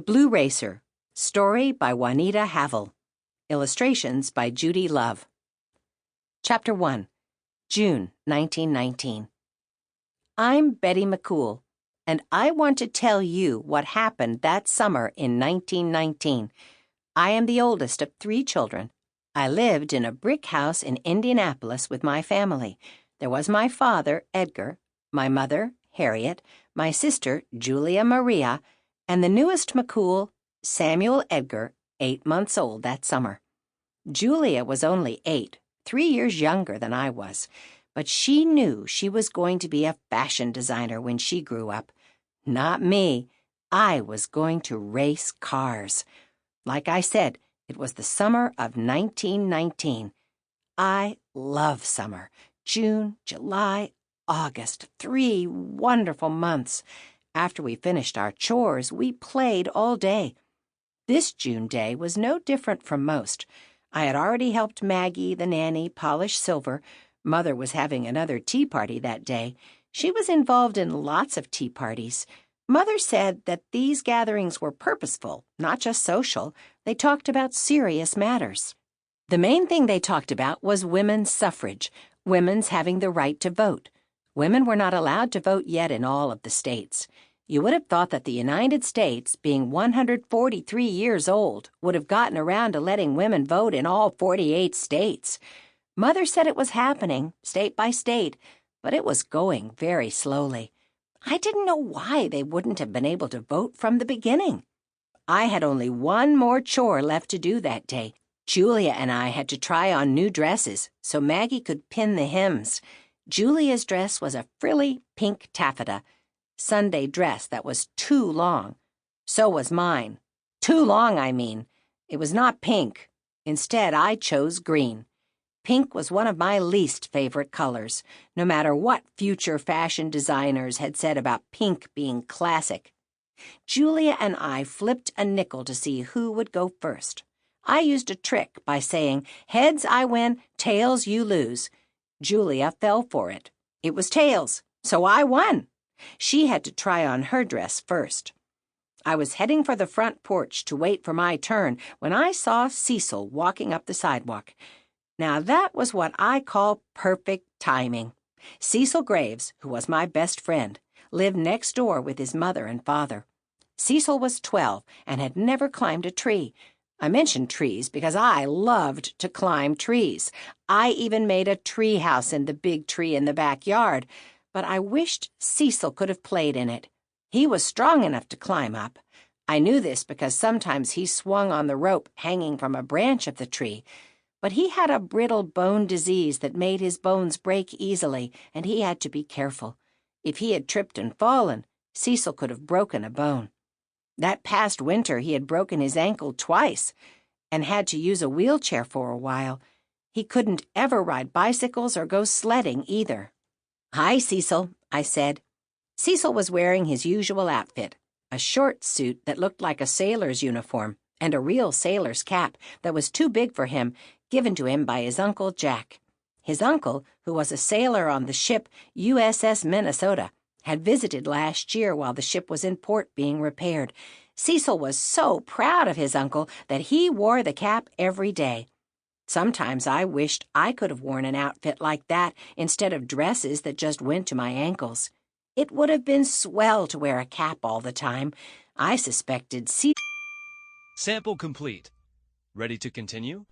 Blue Racer. Story by Juanita Havell. Illustrations by Judy Love. Chapter 1. June 1919. I'm Betty McCool, and I want to tell you what happened that summer in 1919. I am the oldest of 3 children. I lived in a brick house in Indianapolis with my family. There was my father, Edgar, my mother, Harriet, my sister, Julia Maria, and the newest McCool, Samuel Edgar, 8 months old that summer. Julia was only 8, 3 years younger than I was, but she knew she was going to be a fashion designer when she grew up. Not me. I was going to race cars. Like I said, it was the summer of 1919. I love summer. June, July, August, 3 wonderful months. After we finished our chores, we played all day. This June day was no different from most. I had already helped Maggie, the nanny, polish silver. Mother was having another tea party that day. She was involved in lots of tea parties. Mother said that these gatherings were purposeful, not just social. They talked about serious matters. The main thing they talked about was women's suffrage, women's having the right to vote. Women were not allowed to vote yet in all of the states. You would have thought that the United States, being 143 years old, would have gotten around to letting women vote in all 48 states. Mother said it was happening, state by state, but it was going very slowly. I didn't know why they wouldn't have been able to vote from the beginning. I had only one more chore left to do that day. Julia and I had to try on new dresses so Maggie could pin the hems. Julia's dress was a frilly pink taffeta Sunday dress that was too long. So was mine. Too long, I mean. It was not pink. Instead, I chose green. Pink was one of my least favorite colors, no matter what future fashion designers had said about pink being classic. Julia and I flipped a nickel to see who would go first. I used a trick by saying, "Heads I win, tails you lose." Julia fell for it. It was tails, so I won. She had to try on her dress first. I was heading for the front porch to wait for my turn when I saw Cecil walking up the sidewalk. Now that was what I call perfect timing. Cecil Graves, who was my best friend, lived next door with his mother and father. Cecil was 12 and had never climbed a tree. I mentioned trees because I loved to climb trees. I even made a tree house in the big tree in the backyard, but I wished Cecil could have played in it. He was strong enough to climb up. I knew this because sometimes he swung on the rope hanging from a branch of the tree, but he had a brittle bone disease that made his bones break easily, and he had to be careful. If he had tripped and fallen, Cecil could have broken a bone. That past winter he had broken his ankle twice and had to use a wheelchair for a while. He couldn't ever ride bicycles or go sledding either. "Hi, Cecil," I said. Cecil was wearing his usual outfit, a short suit that looked like a sailor's uniform and a real sailor's cap that was too big for him, given to him by his Uncle Jack. His uncle, who was a sailor on the ship USS Minnesota, had visited last year while the ship was in port being repaired. Cecil was so proud of his uncle that he wore the cap every day. Sometimes I wished I could have worn an outfit like that instead of dresses that just went to my ankles. It would have been swell to wear a cap all the time. I suspected Sample complete. Ready to continue?